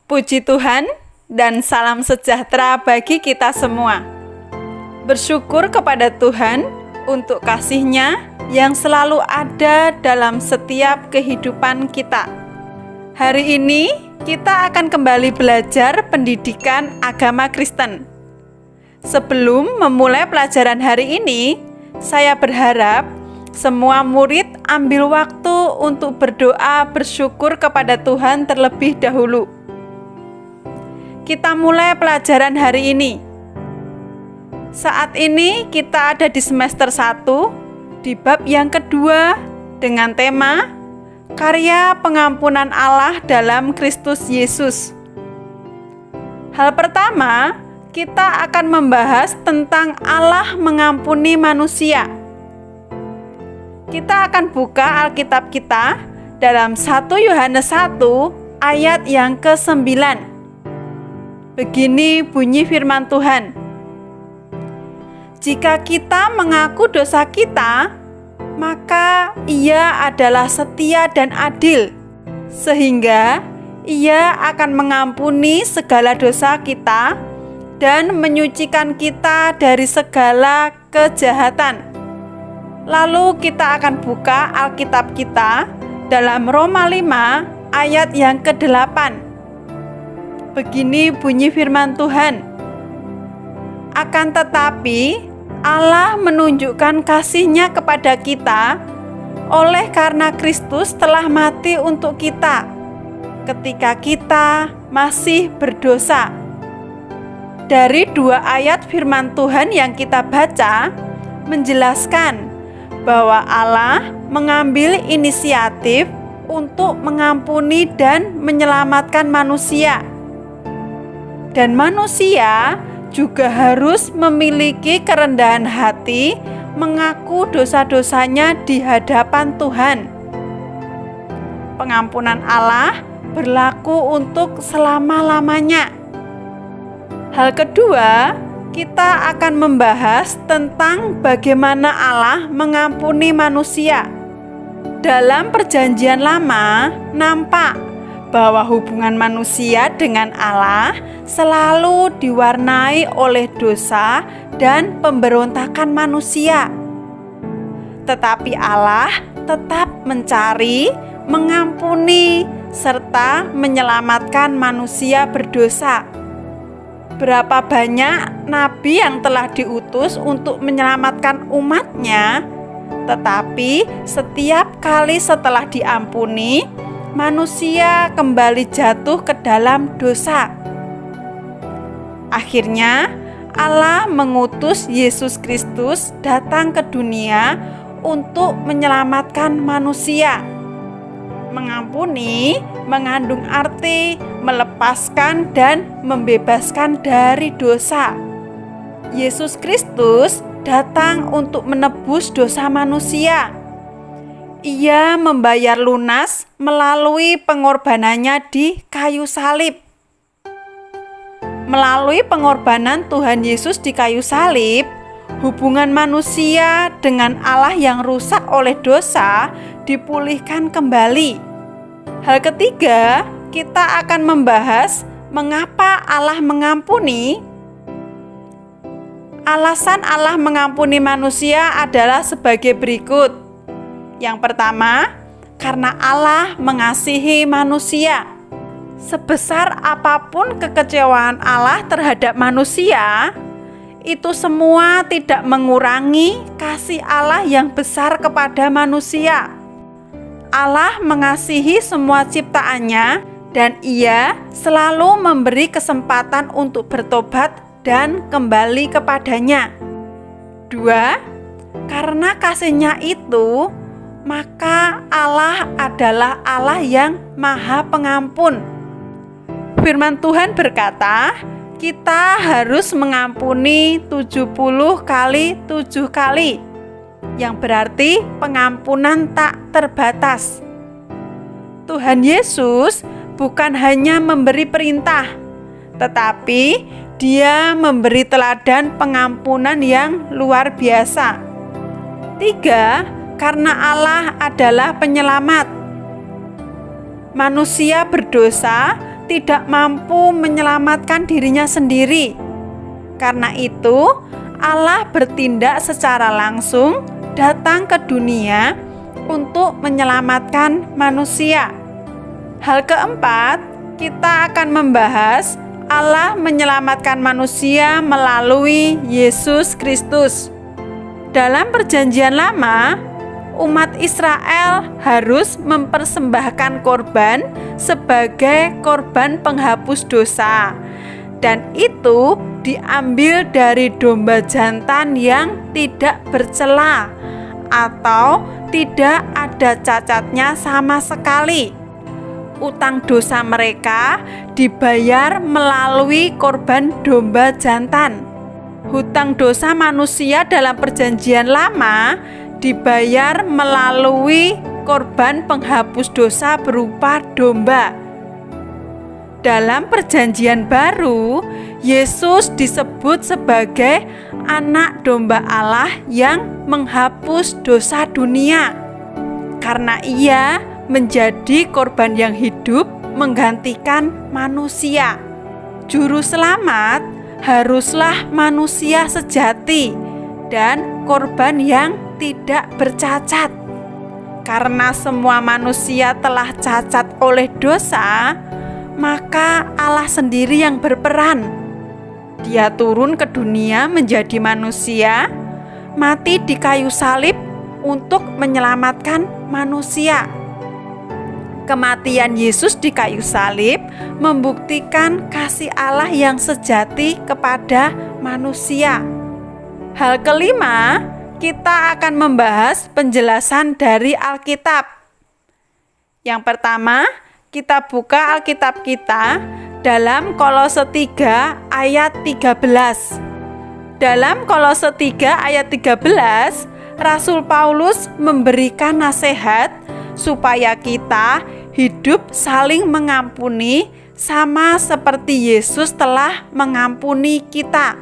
Puji Tuhan dan salam sejahtera bagi kita semua. Bersyukur kepada Tuhan untuk kasih-Nya yang selalu ada dalam setiap kehidupan kita. Hari ini kita akan kembali belajar pendidikan agama Kristen. Sebelum memulai pelajaran hari ini, saya berharap semua murid ambil waktu untuk berdoa bersyukur kepada Tuhan terlebih dahulu. Kita mulai pelajaran hari ini. Saat ini kita ada di semester 1, di bab yang kedua dengan tema Karya Pengampunan Allah dalam Kristus Yesus. Hal pertama, kita akan membahas tentang Allah mengampuni manusia. Kita akan buka Alkitab kita dalam 1 Yohanes 1 ayat yang ke-9. Begini bunyi firman Tuhan. Jika kita mengaku dosa kita, maka Ia adalah setia dan adil, sehingga Ia akan mengampuni segala dosa kita dan menyucikan kita dari segala kejahatan. Lalu kita akan buka Alkitab kita dalam Roma 5 ayat yang ke-8. Begini bunyi firman Tuhan. Akan tetapi Allah menunjukkan kasih-Nya kepada kita oleh karena Kristus telah mati untuk kita ketika kita masih berdosa. Dari 2 ayat firman Tuhan yang kita baca menjelaskan bahwa Allah mengambil inisiatif untuk mengampuni dan menyelamatkan manusia. Dan manusia juga harus memiliki kerendahan hati mengaku dosa-dosanya di hadapan Tuhan. Pengampunan Allah berlaku untuk selama-lamanya. Hal kedua, kita akan membahas tentang bagaimana Allah mengampuni manusia. Dalam Perjanjian Lama, nampak bahwa hubungan manusia dengan Allah selalu diwarnai oleh dosa dan pemberontakan manusia. Tetapi Allah tetap mencari, mengampuni, serta menyelamatkan manusia berdosa. Berapa banyak nabi yang telah diutus untuk menyelamatkan umatnya, tetapi setiap kali setelah diampuni, manusia kembali jatuh ke dalam dosa. Akhirnya, Allah mengutus Yesus Kristus datang ke dunia untuk menyelamatkan manusia. Mengampuni mengandung arti melepaskan dan membebaskan dari dosa. Yesus Kristus datang untuk menebus dosa manusia. Ia membayar lunas melalui pengorbanannya di kayu salib. Melalui pengorbanan Tuhan Yesus di kayu salib, hubungan manusia dengan Allah yang rusak oleh dosa dipulihkan kembali. Hal ketiga, kita akan membahas mengapa Allah mengampuni. Alasan Allah mengampuni manusia adalah sebagai berikut. Yang pertama, karena Allah mengasihi manusia. Sebesar apapun kekecewaan Allah terhadap manusia, itu semua tidak mengurangi kasih Allah yang besar kepada manusia. Allah mengasihi semua ciptaannya dan Ia selalu memberi kesempatan untuk bertobat dan kembali kepadanya. 2. Karena kasih-Nya itu, maka Allah adalah Allah yang Maha Pengampun. Firman Tuhan berkata, kita harus mengampuni 70 kali 7 kali, yang berarti pengampunan tak terbatas. Tuhan Yesus bukan hanya memberi perintah, tetapi Dia memberi teladan pengampunan yang luar biasa. 3. Karena Allah adalah penyelamat. Manusia berdosa tidak mampu menyelamatkan dirinya sendiri. Karena itu, Allah bertindak secara langsung datang ke dunia untuk menyelamatkan manusia. Hal keempat, kita akan membahas Allah menyelamatkan manusia melalui Yesus Kristus. Dalam Perjanjian Lama, umat Israel harus mempersembahkan korban sebagai korban penghapus dosa, dan itu diambil dari domba jantan yang tidak bercela atau tidak ada cacatnya sama sekali. Utang dosa mereka dibayar melalui korban domba jantan. Hutang dosa manusia dalam Perjanjian Lama dibayar melalui korban penghapus dosa berupa domba. Dalam Perjanjian Baru, Yesus disebut sebagai anak domba Allah yang menghapus dosa dunia, karena Ia menjadi korban yang hidup menggantikan manusia. Juru selamat haruslah manusia sejati dan korban yang tidak bercacat. Karena semua manusia telah cacat oleh dosa, maka Allah sendiri yang berperan. Dia turun ke dunia menjadi manusia, mati di kayu salib untuk menyelamatkan manusia. Kematian Yesus di kayu salib membuktikan kasih Allah yang sejati kepada manusia. Hal kelima, kita akan membahas penjelasan dari Alkitab. Yang pertama, kita buka Alkitab kita dalam Kolose 3 ayat 13. Dalam Kolose 3 ayat 13, Rasul Paulus memberikan nasihat supaya kita hidup saling mengampuni sama seperti Yesus telah mengampuni kita.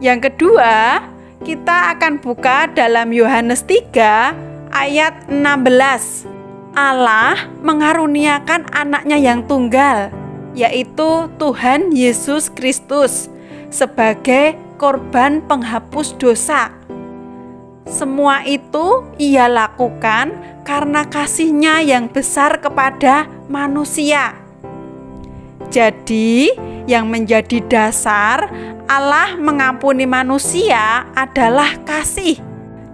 Yang kedua, kita akan buka dalam Yohanes 3 ayat 16. Allah mengaruniakan anaknya yang tunggal, yaitu Tuhan Yesus Kristus, sebagai korban penghapus dosa. Semua itu Ia lakukan karena kasih-Nya yang besar kepada manusia. Jadi, yang menjadi dasar Allah mengampuni manusia adalah kasih.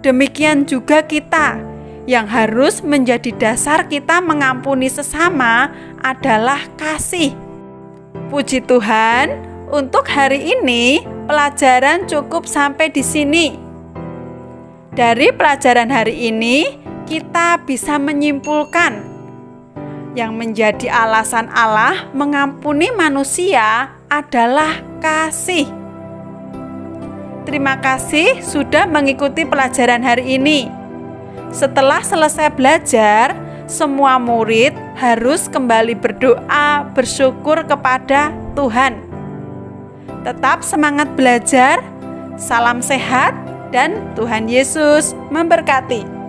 Demikian juga kita, yang harus menjadi dasar kita mengampuni sesama adalah kasih. Puji Tuhan, untuk hari ini pelajaran cukup sampai di sini. Dari pelajaran hari ini, kita bisa menyimpulkan yang menjadi alasan Allah mengampuni manusia adalah kasih. Terima kasih sudah mengikuti pelajaran hari ini. Setelah selesai belajar, semua murid harus kembali berdoa bersyukur kepada Tuhan. Tetap semangat belajar, salam sehat, dan Tuhan Yesus memberkati.